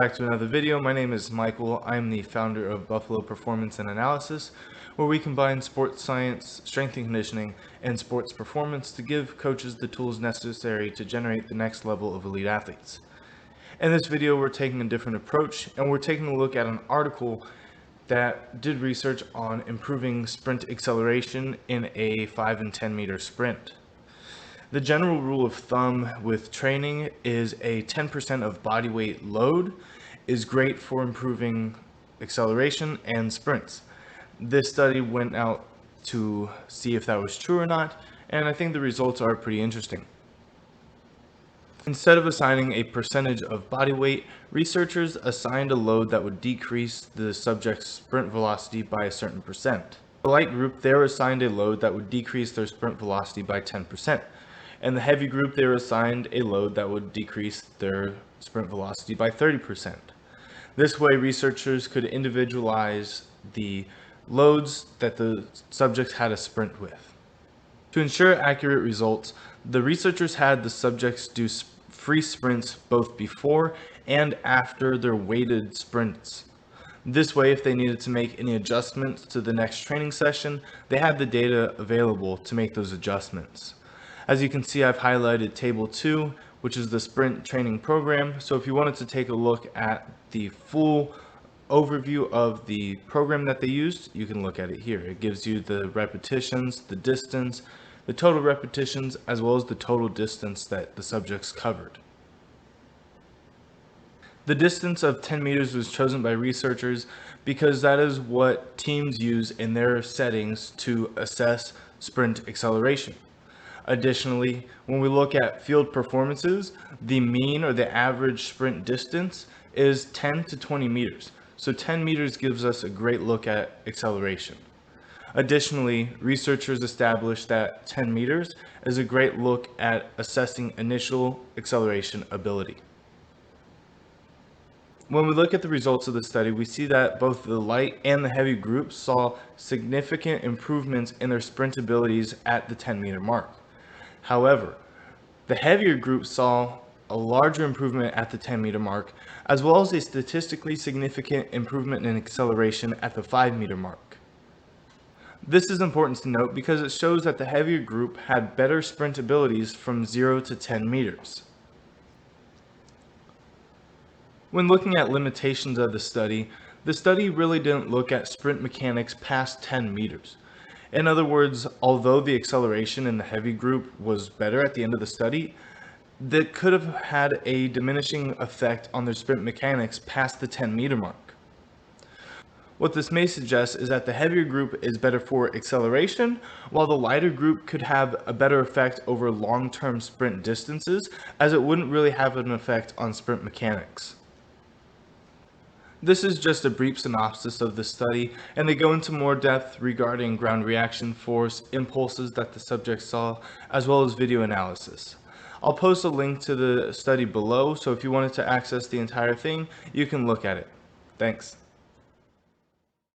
Back to another video. My name is Michael. I'm the founder of Buffalo Performance and Analysis, where we combine sports science, strength and conditioning, and sports performance to give coaches the tools necessary to generate the next level of elite athletes. In this video, we're taking a different approach, and we're taking a look at an article that did research on improving sprint acceleration in a 5 and 10 meter sprint. The general rule of thumb with training is a 10% of body weight load is great for improving acceleration and sprints. This study went out to see if that was true or not, and I think the results are pretty interesting. Instead of assigning a percentage of body weight, researchers assigned a load that would decrease the subject's sprint velocity by a certain percent. The light group, they were assigned a load that would decrease their sprint velocity by 10%. And the heavy group, they were assigned a load that would decrease their sprint velocity by 30%. This way, researchers could individualize the loads that the subjects had to sprint with. To ensure accurate results, the researchers had the subjects do free sprints both before and after their weighted sprints. This way, if they needed to make any adjustments to the next training session, they had the data available to make those adjustments. As you can see, I've highlighted Table 2, which is the sprint training program. So if you wanted to take a look at the full overview of the program that they used, you can look at it here. It gives you the repetitions, the distance, the total repetitions, as well as the total distance that the subjects covered. The distance of 10 meters was chosen by researchers because that is what teams use in their settings to assess sprint acceleration. Additionally, when we look at field performances, the mean or the average sprint distance is 10 to 20 meters. So 10 meters gives us a great look at acceleration. Additionally, researchers established that 10 meters is a great look at assessing initial acceleration ability. When we look at the results of the study, we see that both the light and the heavy groups saw significant improvements in their sprint abilities at the 10-meter mark. However, the heavier group saw a larger improvement at the 10-meter mark, as well as a statistically significant improvement in acceleration at the 5-meter mark. This is important to note because it shows that the heavier group had better sprint abilities from 0 to 10 meters. When looking at limitations of the study really didn't look at sprint mechanics past 10 meters. In other words, although the acceleration in the heavy group was better at the end of the study, that could have had a diminishing effect on their sprint mechanics past the 10-meter mark. What this may suggest is that the heavier group is better for acceleration, while the lighter group could have a better effect over long-term sprint distances, as it wouldn't really have an effect on sprint mechanics. This is just a brief synopsis of the study, and they go into more depth regarding ground reaction force, impulses that the subjects saw, as well as video analysis. I'll post a link to the study below, so if you wanted to access the entire thing, you can look at it. Thanks.